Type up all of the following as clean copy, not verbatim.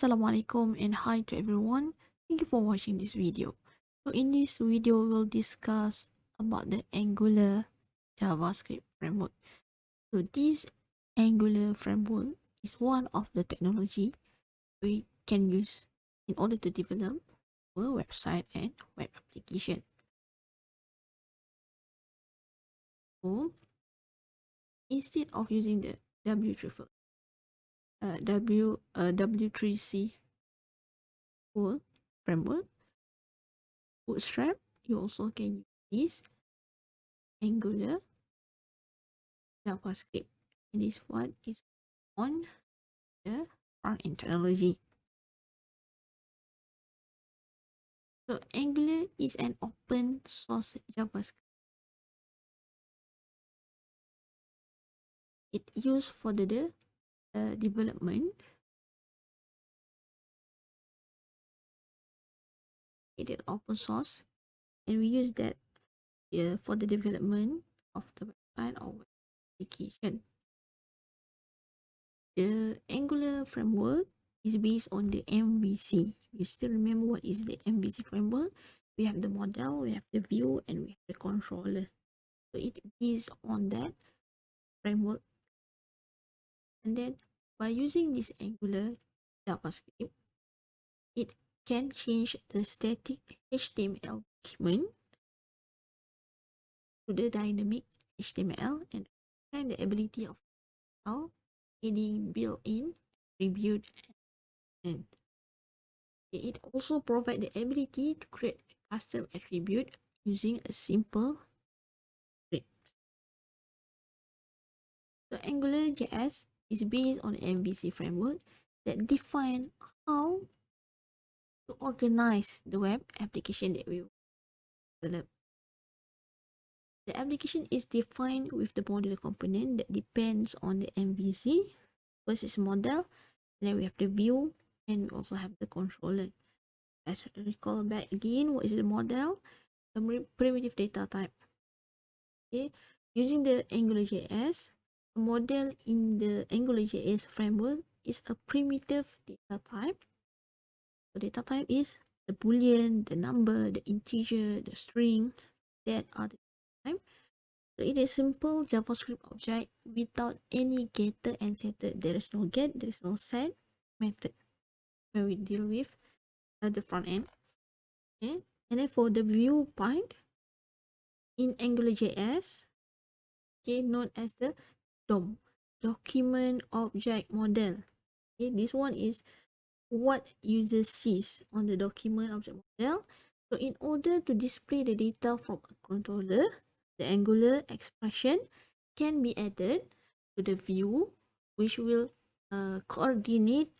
Assalamualaikum and hi to everyone. Thank you for watching this video. So in this video, we'll discuss about the Angular JavaScript framework. So this Angular framework is one of the technology we can use in order to develop a website and web application. So instead of using the W3C framework, Bootstrap, you also can use this Angular JavaScript. And this one is on the front end technology. So Angular is an open source JavaScript. It used for the development. It is open source, and we use that for the development of the website or web application. The Angular framework is based on the MVC. You still remember what is the MVC framework? We have the model, we have the view, and we have the controller. So it is on that framework. And then by using this Angular JavaScript, it can change the static HTML document to the dynamic HTML and the ability of adding built-in attribute, and it also provides the ability to create a custom attribute using a simple script. So AngularJS is based on the MVC framework that define how to organize the web application that we develop. The application is defined with the model component that depends on the MVC. First is model, and then we have the view, and we also have the controller. Let's recall back again, what is the model? A primitive data type. Okay, using the AngularJS, a model in the AngularJS framework is a primitive data type. The data type is the boolean, the number, the integer, the string. That are the type. So it is simple JavaScript object without any getter and setter. There is no get, there is no set method when we deal with the front end. Okay, and then for the view part in AngularJS, okay, known as the DOM, document object model. Okay, this one is what user sees on the document object model. So in order to display the data from a controller, the Angular expression can be added to the view, which will coordinate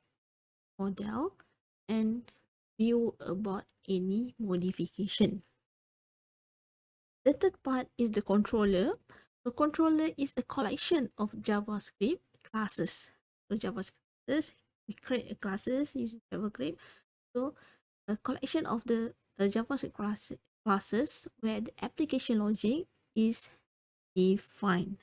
model and view about any modification. The third part is the controller. The controller is a collection of JavaScript classes. So JavaScript classes, we create classes using JavaScript. So a collection of the JavaScript classes where the application logic is defined.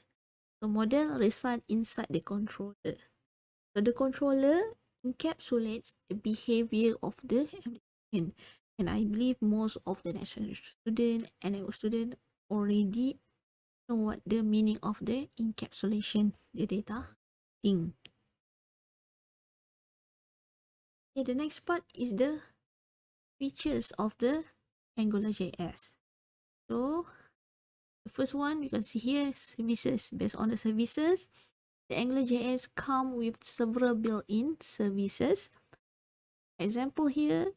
The model resides inside the controller. So the controller encapsulates the behavior of the application. And I believe most of the national student and our student already know what the meaning of the encapsulation, the data thing. Okay, the next part is the features of the AngularJS. So the first one you can see here, services. Based on the services, the AngularJS come with several built-in services. Example here,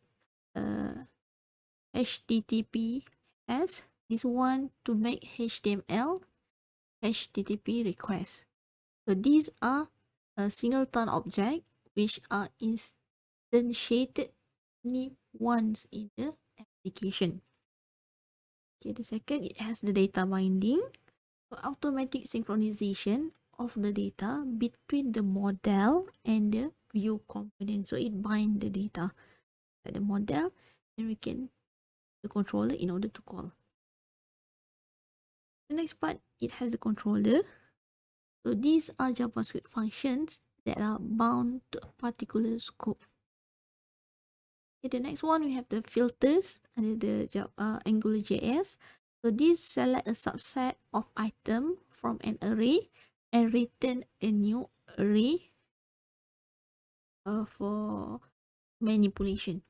HTTPS. This one to make HTML HTTP requests. So these are a singleton object which are instantiated only once in the application. Okay, the second, it has the data binding. So automatic synchronization of the data between the model and the view component. So it binds the data at the model, and we can the controller in order to call. The next part, it has the controller. So these are JavaScript functions that are bound to a particular scope. Okay, the next one we have the filters under the AngularJS. So this select a subset of item from an array and return a new array for manipulation.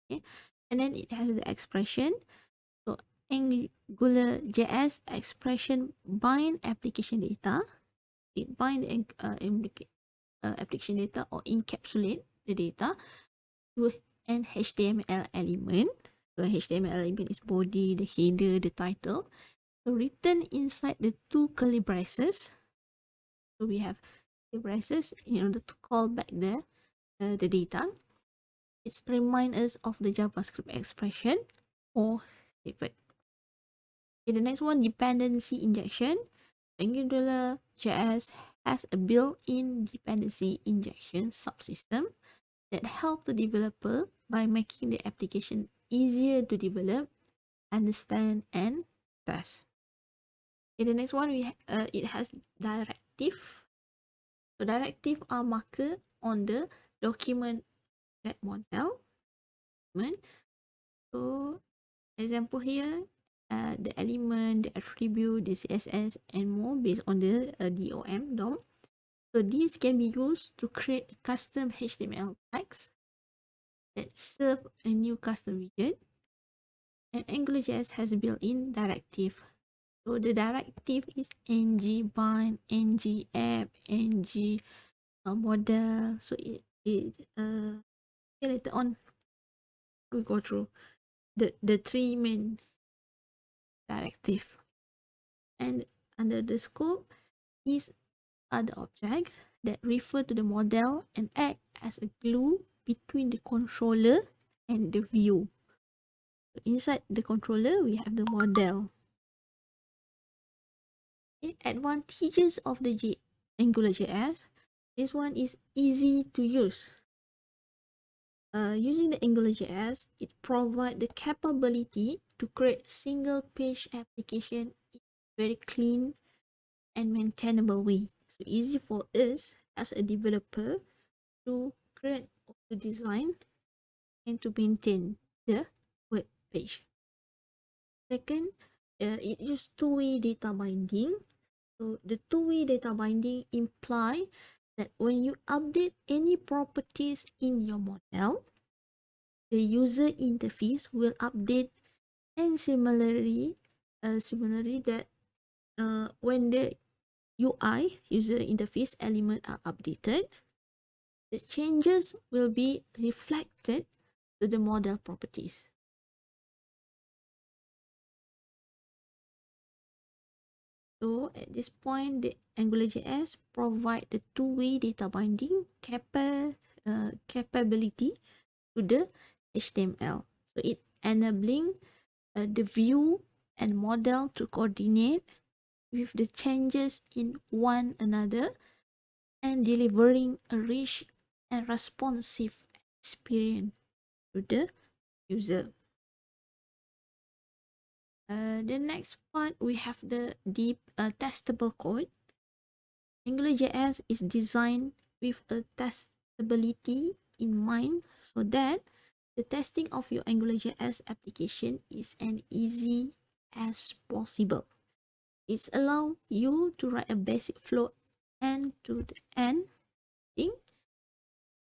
Okay, and then it has the expression. So AngularJS expression bind application data. It bind application data or encapsulate the data to an HTML element. So HTML element is body, the header, the title. So written inside the two curly braces. So we have the braces in order to call back the data. It reminds us of the JavaScript expression or snippet. Okay, the next one, dependency injection. AngularJS has a built-in dependency injection subsystem that help the developer by making the application easier to develop, understand, and test. Okay, the next one, it has directive. So directive are marker on the document that model. So example here, the element, the attribute, the CSS, and more based on the DOM. So these can be used to create custom HTML tags that serve a new custom widget. And AngularJS has built-in directive. So the directive is ng bind, ng app, ng model. So later on we go through the three main directive. And under the scope, these are the objects that refer to the model and act as a glue between the controller and the view. So inside the controller, we have the model. Okay, advantages of the AngularJS. This one is easy to use. Using the AngularJS, it provides the capability to create single-page application in a very clean and maintainable way. So easy for us as a developer to create, to design, and to maintain the web page. Second, it uses two-way data binding. So the two-way data binding imply that when you update any properties in your model, the user interface will update, and similarly that when the UI user interface element are updated, the changes will be reflected to the model properties. So at this point, the AngularJS provide the two-way data binding capability to the HTML. So it enabling the view and model to coordinate with the changes in one another and delivering a rich and responsive experience to the user. The next part, we have the deep testable code. AngularJS is designed with a testability in mind so that the testing of your AngularJS application is as easy as possible. It allows you to write a basic flow end to the end thing,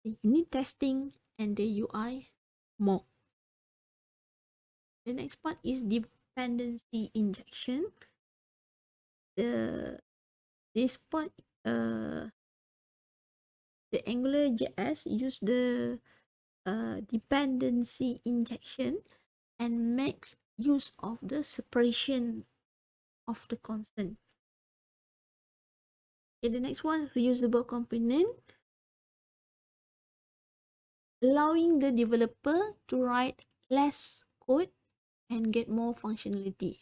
the unit testing, and the UI mock. The next part is dependency injection. This part, the AngularJS use the dependency injection and makes use of the separation of the constant. Okay, the next one, reusable component, allowing the developer to write less code and get more functionality.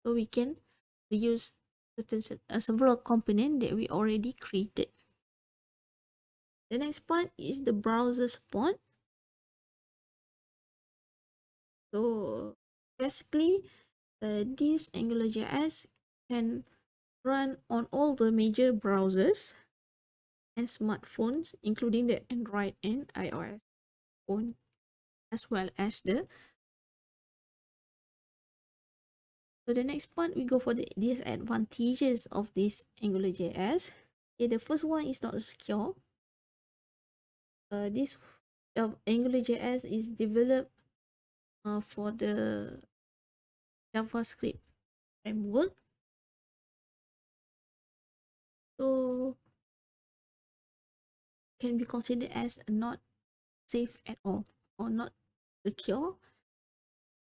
So we can reuse several components that we already created. The next part is the browser support. So basically, this AngularJS can run on all the major browsers and smartphones, including the Android and iOS phone. as well as the. So the next part we go for the disadvantages of this AngularJS. Okay, the first one is not secure. This AngularJS is developed for the JavaScript framework. So can be considered as not safe at all or not secure.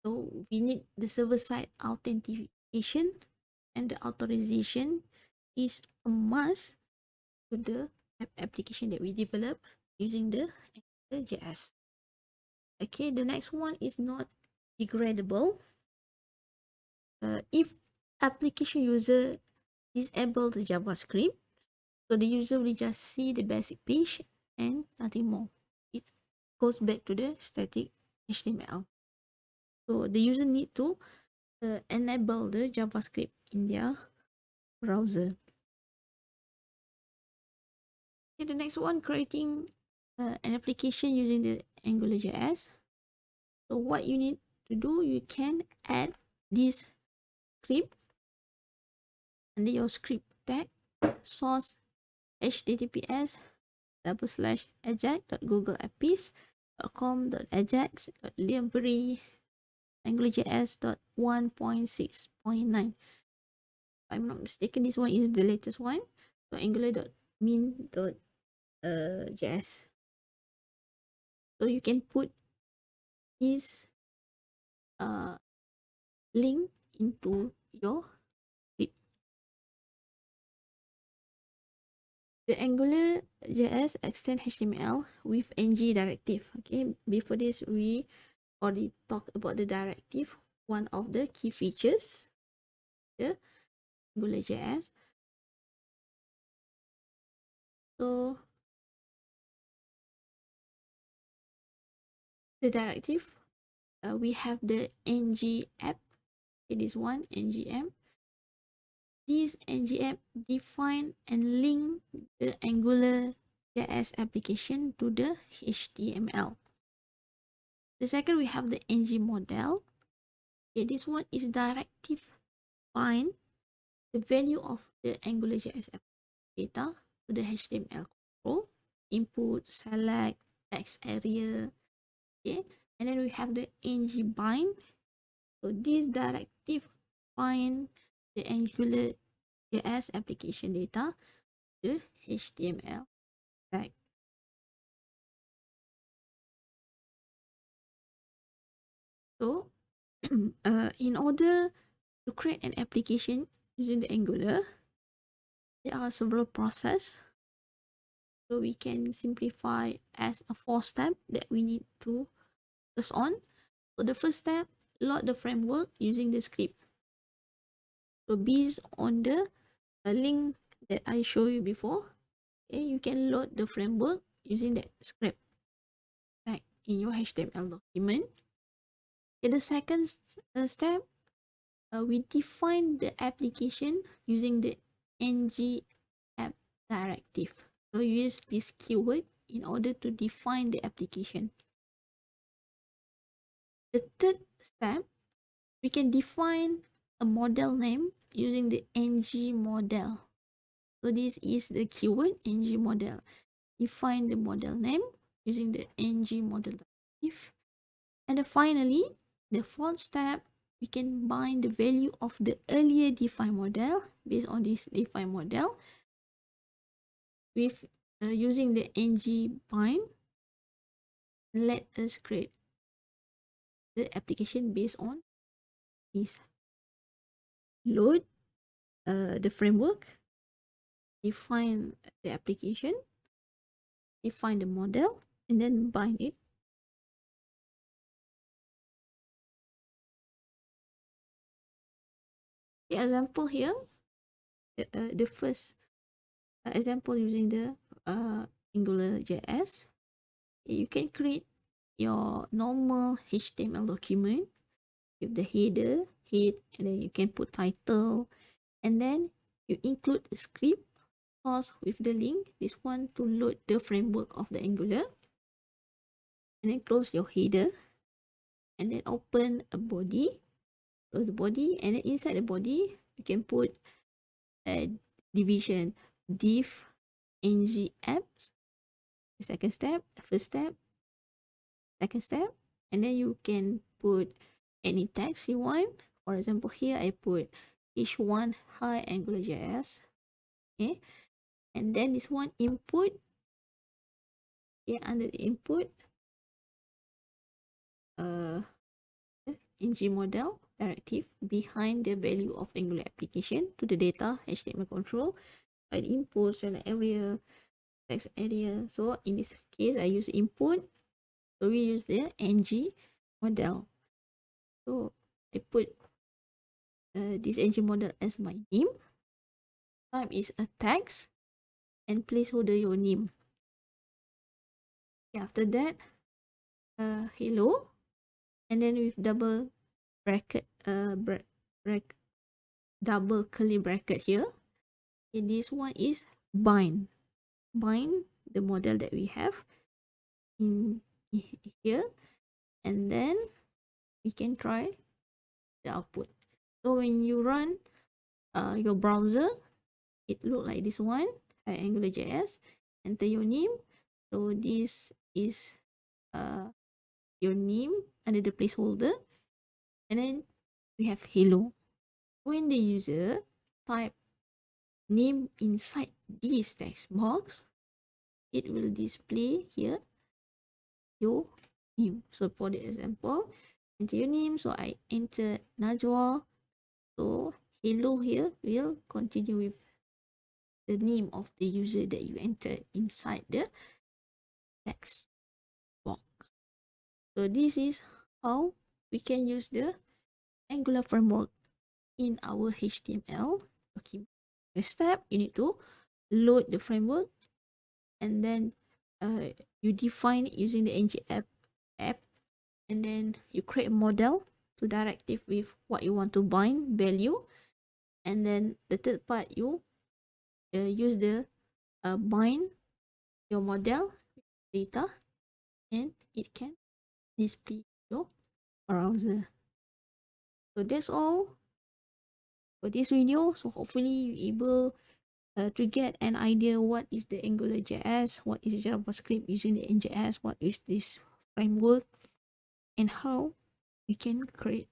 So we need the server-side authentication, and the authorization is a must to the application that we develop using the JS. Okay, the next one is not degradable. If application user disable the JavaScript, so the user will just see the basic page and nothing more. It goes back to the static HTML. So the user need to enable the JavaScript in their browser. Okay, the next one, creating an application using the AngularJS. So what you need to do, you can add this script under your script tag, source https /ajax.googleapps.com.ajax.library AngularJS.1.6.9. If I'm not mistaken, this one is the latest one. So angular.min.js. So you can put this link into your script. The AngularJS extend HTML with ng directive. Okay, before this we already talked about the directive. One of the key features, the AngularJS. So the directive, we have the ng app. It is one ngm. This ng app define and link the AngularJS application to the HTML. The second, we have the ng model. Okay, this one is directive find the value of the AngularJS data to the HTML control, input, select, text area. Okay, and then we have the ng bind. So this directive find the AngularJS application data to HTML tag. So in order to create an application using the Angular, there are several processes. So we can simplify as a 4-step that we need to focus on. So the first step, load the framework using the script. So based on the link that I showed you before, okay, you can load the framework using that script like in your HTML document. Okay, the second step, we define the application using the ng app directive. So use this keyword in order to define the application. The third step, we can define a model name using the ng model. So this is the keyword ng model. Define the model name using the ng model directive. And then finally, the fourth step, we can bind the value of the earlier defined model based on this defined model with using the ng bind. Let us create the application based on this. Load the framework, define the application, define the model, and then bind it. The example here, the first example using the AngularJS, you can create your normal HTML document with the header, head, and then you can put title, and then you include the script source with the link, this one to load the framework of the Angular, and then close your header, and then open a body, close the body, and then inside the body you can put a division div ng apps, the second step, the first step, second step, and then you can put any text you want. For example, here I put h1 hi AngularJS, okay, and then this one input, here under the input, ng model directive behind the value of Angular application to the data HTML control by the input select area, text area. So in this case I use input, so we use the ng model. So I put this ng model as my name, type is a text, and placeholder your name. Okay, after that hello, and then with double bracket double curly bracket here. Okay, this one is bind the model that we have in here, and then we can try the output. So when you run your browser, it look like this one, AngularJS. Enter your name. So this is your name under the placeholder, and then we have hello. When the user type name inside this text box, it will display here your name. So for the example, enter your name. So I enter Najwa. So hello here will continue with the name of the user that you enter inside the text box. So this is how we can use the Angular framework in our HTML document. The step, you need to load the framework, and then you define it using the ng app, and then you create a model to directive with what you want to bind value, and then the third part you use the bind your model data, and it can display your browser. So that's all for this video. So hopefully you able to get an idea what is the AngularJS, what is JavaScript using the NJS, what is this framework, and how you can create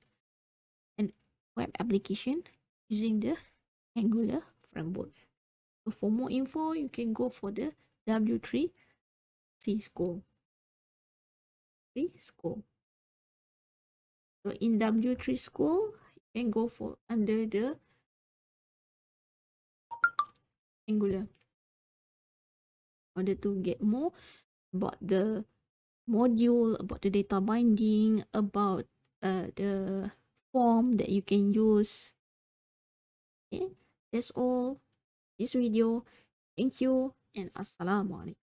an web application using the Angular framework. So for more info, you can go for the W3C school. So in W3 school, you can go for under the Angular, in order to get more about the module, about the data binding, about the form that you can use. Okay, that's all this video. Thank you and assalamualaikum.